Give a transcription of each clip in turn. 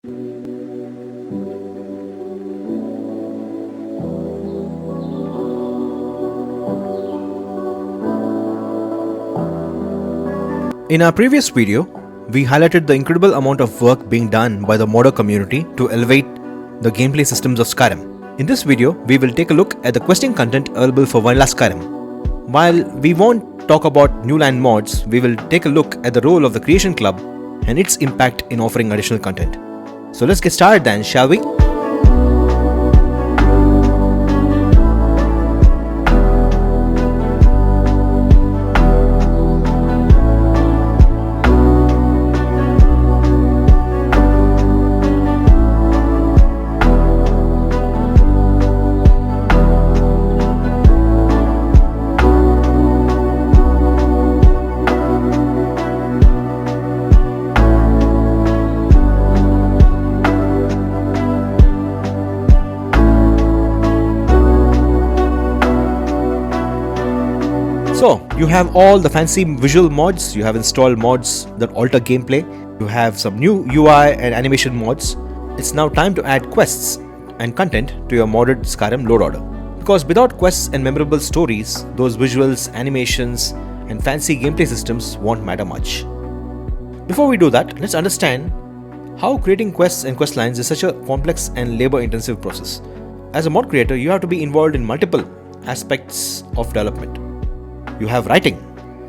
In our previous video, we highlighted the incredible amount of work being done by the modder community to elevate the gameplay systems of Skyrim. In this video, we will take a look at the questing content available for vanilla Skyrim. While we won't talk about new land mods, we will take a look at the role of the Creation Club and its impact in offering additional content. So let's get started then, shall we? So, you have all the fancy visual mods, you have installed mods that alter gameplay, you have some new UI and animation mods. It's now time to add quests and content to your modded Skyrim load order. Because without quests and memorable stories, those visuals, animations and fancy gameplay systems won't matter much. Before we do that, let's understand how creating quests and quest lines is such a complex and labor-intensive process. As a mod creator, you have to be involved in multiple aspects of development. You have writing.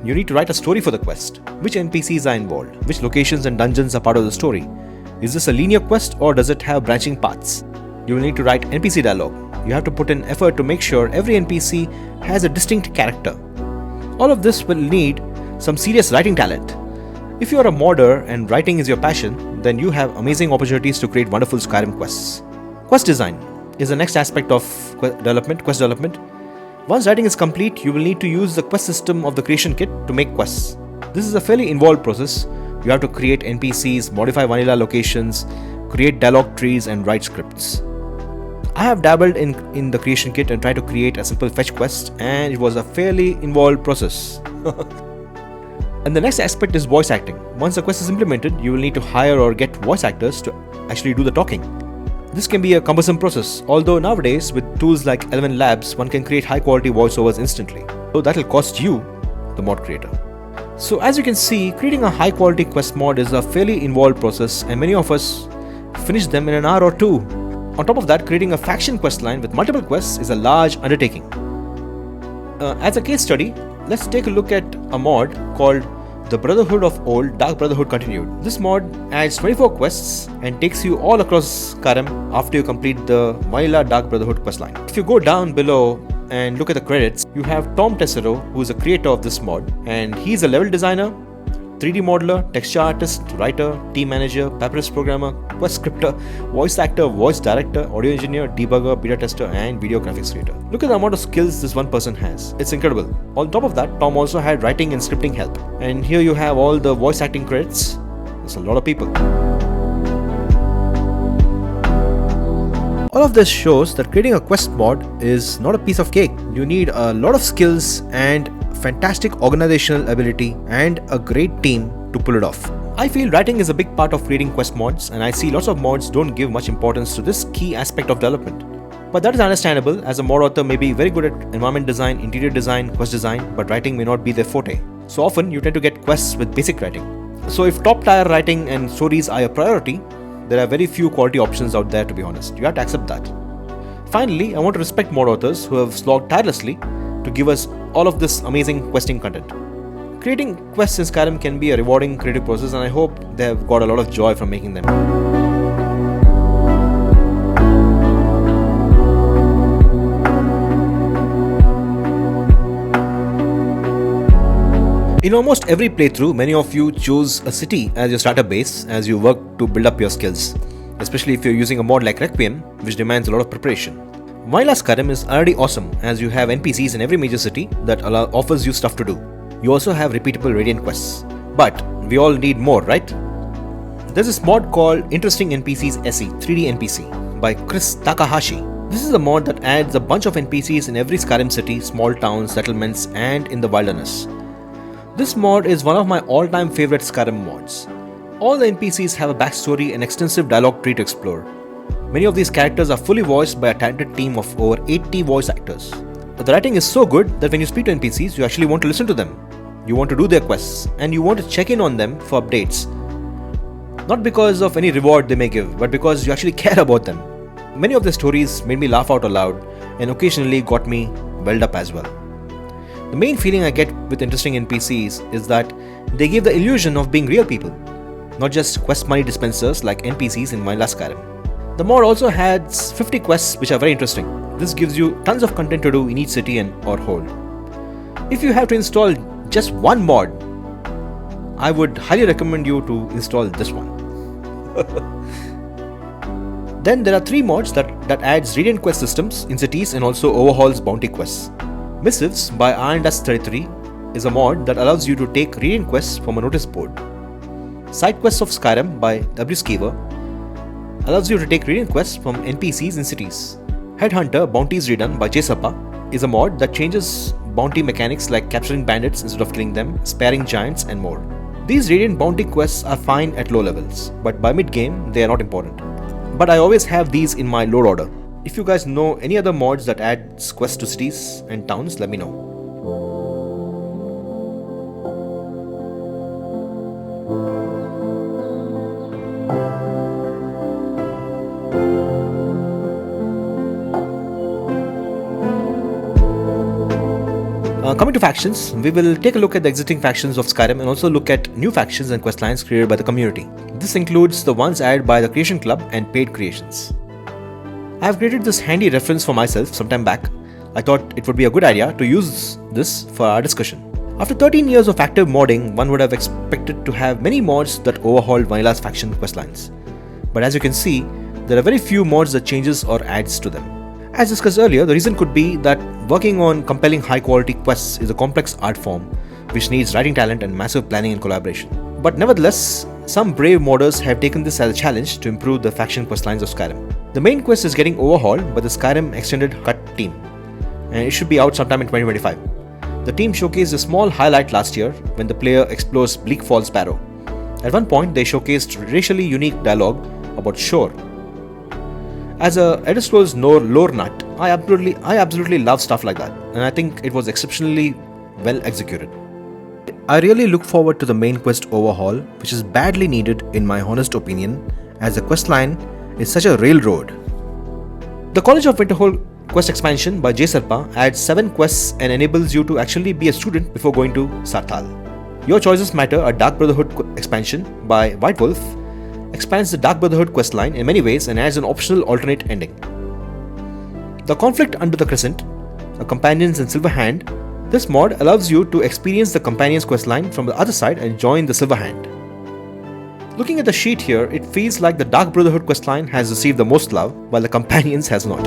You need to write a story for the quest. Which NPCs are involved? Which locations and dungeons are part of the story? Is this a linear quest or does it have branching paths? You will need to write NPC dialogue. You have to put in effort to make sure every NPC has a distinct character. All of this will need some serious writing talent. If you are a modder and writing is your passion, then you have amazing opportunities to create wonderful Skyrim quests. Quest design is the next aspect of quest development. Once writing is complete, you will need to use the quest system of the creation kit to make quests. This is a fairly involved process. You have to create NPCs, modify vanilla locations, create dialogue trees and write scripts. I have dabbled in the creation kit and tried to create a simple fetch quest, and it was a fairly involved process. And the next aspect is voice acting. Once the quest is implemented, you will need to hire or get voice actors to actually do the talking. This can be a cumbersome process, although nowadays with tools like Element Labs, one can create high quality voiceovers instantly. So that will cost you, the mod creator. So as you can see, creating a high quality quest mod is a fairly involved process and many of us finish them in an hour or two. On top of that, creating a faction quest line with multiple quests is a large undertaking. As a case study, let's take a look at a mod called The Brotherhood of Old, Dark Brotherhood Continued. This mod adds 24 quests and takes you all across Skyrim after you complete the vanilla Dark Brotherhood questline. If you go down below and look at the credits, you have Tom Tessero, who is the creator of this mod, and he's a level designer, 3D modeler, texture artist, writer, team manager, papyrus programmer, quest scripter, voice actor, voice director, audio engineer, debugger, beta tester and video graphics creator. Look at the amount of skills this one person has. It's incredible. On top of that, Tom also had writing and scripting help. And here you have all the voice acting credits. There's a lot of people. All of this shows that creating a quest mod is not a piece of cake. You need a lot of skills and fantastic organizational ability and a great team to pull it off. I feel writing is a big part of creating quest mods, and I see lots of mods don't give much importance to this key aspect of development. But that is understandable, as a mod author may be very good at environment design, interior design, quest design, but writing may not be their forte. So often you tend to get quests with basic writing. So if top tier writing and stories are your priority, there are very few quality options out there, to be honest. You have to accept that. Finally, I want to respect mod authors who have slogged tirelessly to give us all of this amazing questing content. Creating quests in Skyrim can be a rewarding creative process, and I hope they have got a lot of joy from making them. In almost every playthrough, many of you choose a city as your starter base as you work to build up your skills, especially if you're using a mod like Requiem, which demands a lot of preparation. Vanilla Skyrim is already awesome, as you have NPCs in every major city that offers you stuff to do. You also have repeatable Radiant quests. But we all need more, right? There's this mod called Interesting NPCs SE 3D NPC by Chris Takahashi. This is a mod that adds a bunch of NPCs in every Skyrim city, small towns, settlements, and in the wilderness. This mod is one of my all-time favorite Skyrim mods. All the NPCs have a backstory and extensive dialogue tree to explore. Many of these characters are fully voiced by a talented team of over 80 voice actors. But the writing is so good that when you speak to NPCs, you actually want to listen to them. You want to do their quests, and you want to check in on them for updates. Not because of any reward they may give, but because you actually care about them. Many of their stories made me laugh out aloud and occasionally got me welled up as well. The main feeling I get with interesting NPCs is that they give the illusion of being real people, not just quest money dispensers like NPCs in Vanilla Skyrim. The mod also has 50 quests which are very interesting. This gives you tons of content to do in each city or hole. If you have to install just one mod, I would highly recommend you to install this one. Then there are 3 mods that adds Radiant quest systems in cities and also overhauls bounty quests. Missives by Dust33 is a mod that allows you to take Radiant quests from a notice board. Side quests of Skyrim by Wskiver allows you to take Radiant quests from NPCs in cities. Headhunter Bounties Redone by Jesapa is a mod that changes bounty mechanics like capturing bandits instead of killing them, sparing giants and more. These Radiant bounty quests are fine at low levels, but by mid-game they are not important. But I always have these in my load order. If you guys know any other mods that adds quests to cities and towns, let me know. Coming to factions, we will take a look at the existing factions of Skyrim and also look at new factions and questlines created by the community. This includes the ones added by the Creation Club and paid creations. I have created this handy reference for myself some time back. I thought it would be a good idea to use this for our discussion. After 13 years of active modding, one would have expected to have many mods that overhauled Vanilla's faction questlines. But as you can see, there are very few mods that changes or adds to them. As discussed earlier, the reason could be that working on compelling high-quality quests is a complex art form which needs writing talent and massive planning and collaboration. But nevertheless, some brave modders have taken this as a challenge to improve the faction questlines of Skyrim. The main quest is getting overhauled by the Skyrim Extended Cut team, and it should be out sometime in 2025. The team showcased a small highlight last year when the player explores Bleak Falls Barrow. At one point, they showcased racially unique dialogue about Shore. As a Elder Scrolls lore nut, I absolutely love stuff like that, and I think it was exceptionally well executed. I really look forward to the main quest overhaul, which is badly needed in my honest opinion, as the questline is such a railroad. The College of Winterhold quest expansion by Jesapa adds 7 quests and enables you to actually be a student before going to Sarthal. Your Choices Matter, a Dark Brotherhood expansion by White Wolf, expands the Dark Brotherhood questline in many ways and adds an optional alternate ending. The Conflict Under the Crescent, a Companions in Silver Hand, this mod allows you to experience the Companions questline from the other side and join the Silver Hand. Looking at the sheet here, it feels like the Dark Brotherhood questline has received the most love, while the Companions has not.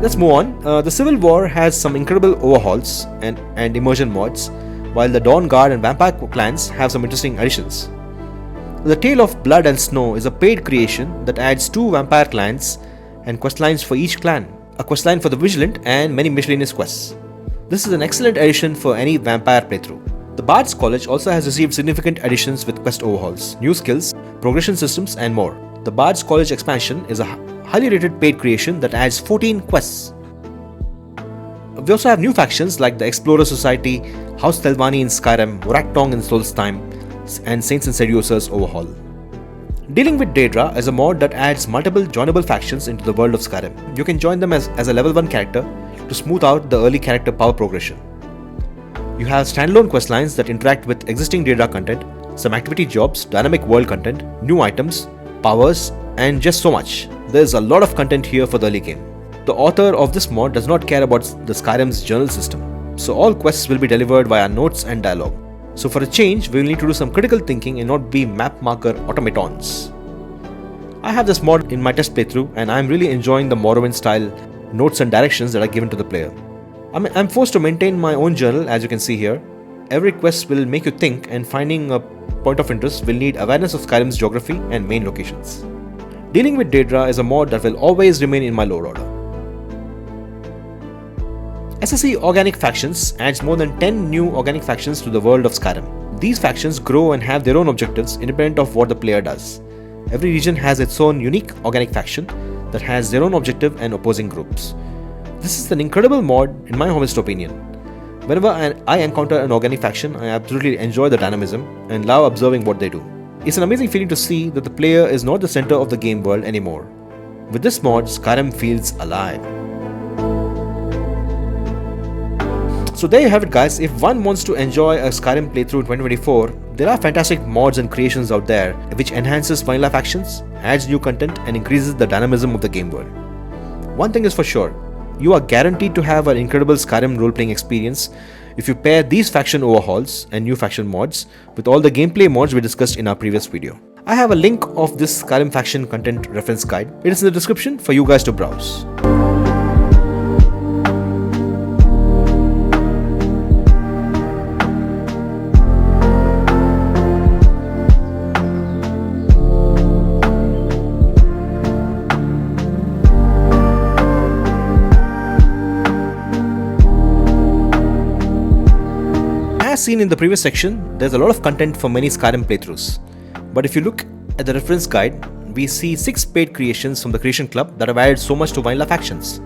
Let's move on. The Civil War has some incredible overhauls and immersion mods, while the Dawn Guard and Vampire clans have some interesting additions. The Tale of Blood and Snow is a paid creation that adds 2 vampire clans and questlines for each clan, a questline for the Vigilant and many miscellaneous quests. This is an excellent addition for any vampire playthrough. The Bard's College also has received significant additions with quest overhauls, new skills, progression systems and more. The Bard's College expansion is a highly rated paid creation that adds 14 quests. We also have new factions like the Explorer Society, House Telvanni in Skyrim, Voraktong in Solstheim, and Saints and Seducers overhaul. Dealing with Daedra is a mod that adds multiple joinable factions into the world of Skyrim. You can join them as a level 1 character to smooth out the early character power progression. You have standalone questlines that interact with existing Daedra content, some activity jobs, dynamic world content, new items, powers, and just so much. There's a lot of content here for the early game. The author of this mod does not care about the Skyrim's journal system, so all quests will be delivered via notes and dialogue. So for a change, we will need to do some critical thinking and not be map marker automatons. I have this mod in my test playthrough and I'm really enjoying the Morrowind style notes and directions that are given to the player. I'm forced to maintain my own journal, as you can see here. Every quest will make you think, and finding a point of interest will need awareness of Skyrim's geography and main locations. Dealing with Daedra is a mod that will always remain in my lore order. SSE Organic Factions adds more than 10 new organic factions to the world of Skyrim. These factions grow and have their own objectives independent of what the player does. Every region has its own unique organic faction that has their own objective and opposing groups. This is an incredible mod in my honest opinion. Whenever I encounter an organic faction, I absolutely enjoy the dynamism and love observing what they do. It's an amazing feeling to see that the player is not the center of the game world anymore. With this mod, Skyrim feels alive. So there you have it guys. If one wants to enjoy a Skyrim playthrough in 2024, there are fantastic mods and creations out there which enhances vanilla factions, adds new content and increases the dynamism of the game world. One thing is for sure, you are guaranteed to have an incredible Skyrim role-playing experience if you pair these faction overhauls and new faction mods with all the gameplay mods we discussed in our previous video. I have a link of this Skyrim faction content reference guide. It is in the description for you guys to browse. As seen in the previous section, there's a lot of content for many Skyrim playthroughs. But if you look at the reference guide, we see 6 paid creations from the Creation Club that have added so much to vanilla factions.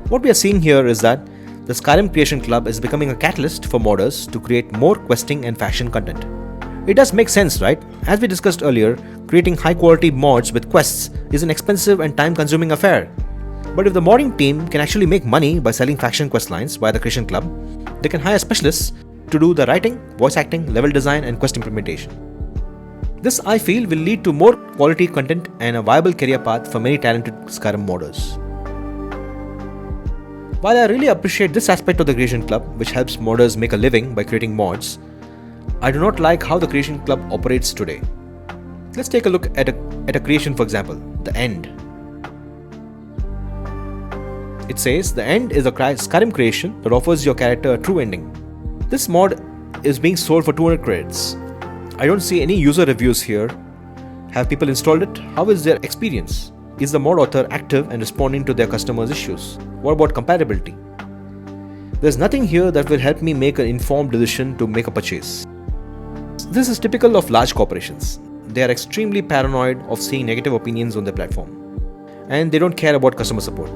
What we are seeing here is that the Skyrim Creation Club is becoming a catalyst for modders to create more questing and faction content. It does make sense, right? As we discussed earlier, creating high quality mods with quests is an expensive and time consuming affair. But if the modding team can actually make money by selling faction questlines via the Creation Club, they can hire specialists to do the writing, voice acting, level design and quest implementation. This I feel will lead to more quality content and a viable career path for many talented Skyrim modders. While I really appreciate this aspect of the Creation Club, which helps modders make a living by creating mods, I do not like how the Creation Club operates today. Let's take a look at a creation, for example, the End. It says the End is a Skyrim creation that offers your character a true ending. This mod is being sold for 200 credits. I don't see any user reviews here. Have people installed it? How is their experience? Is the mod author active and responding to their customers' issues? What about compatibility? There's nothing here that will help me make an informed decision to make a purchase. This is typical of large corporations. They are extremely paranoid of seeing negative opinions on their platform, and they don't care about customer support.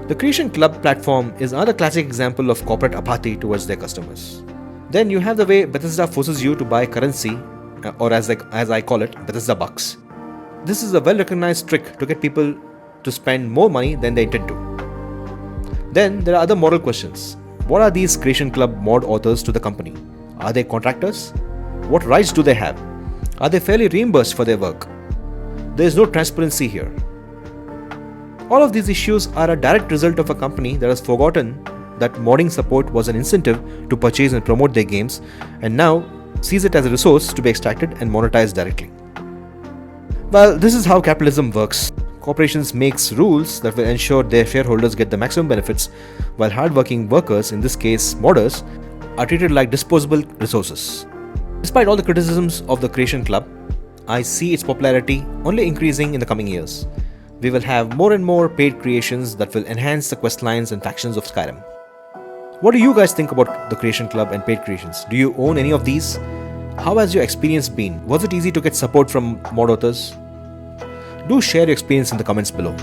The Creation Club platform is another classic example of corporate apathy towards their customers. Then you have the way Bethesda forces you to buy currency, or as I call it, Bethesda bucks. This is a well-recognized trick to get people to spend more money than they intend to. Then there are other moral questions. What are these Creation Club mod authors to the company? Are they contractors? What rights do they have? Are they fairly reimbursed for their work? There is no transparency here. All of these issues are a direct result of a company that has forgotten that modding support was an incentive to purchase and promote their games, and now sees it as a resource to be extracted and monetized directly. Well, this is how capitalism works. Corporations make rules that will ensure their shareholders get the maximum benefits, while hardworking workers, in this case modders, are treated like disposable resources. Despite all the criticisms of the Creation Club, I see its popularity only increasing in the coming years. We will have more and more paid creations that will enhance the questlines and factions of Skyrim. What do you guys think about the Creation Club and paid creations? Do you own any of these? How has your experience been? Was it easy to get support from mod authors? Do share your experience in the comments below.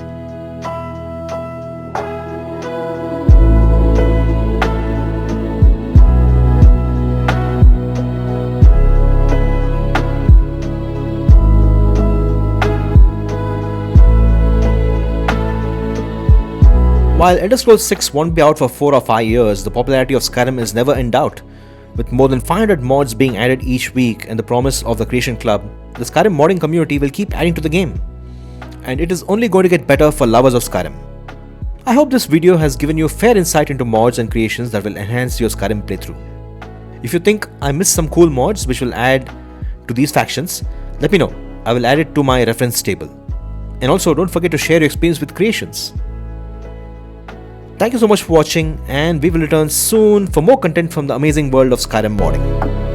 While Elder Scrolls 6 won't be out for 4 or 5 years, the popularity of Skyrim is never in doubt. With more than 500 mods being added each week and the promise of the Creation Club, the Skyrim modding community will keep adding to the game. And it is only going to get better for lovers of Skyrim. I hope this video has given you fair insight into mods and creations that will enhance your Skyrim playthrough. If you think I missed some cool mods which will add to these factions, let me know. I will add it to my reference table. And also don't forget to share your experience with creations. Thank you so much for watching, and we will return soon for more content from the amazing world of Skyrim modding.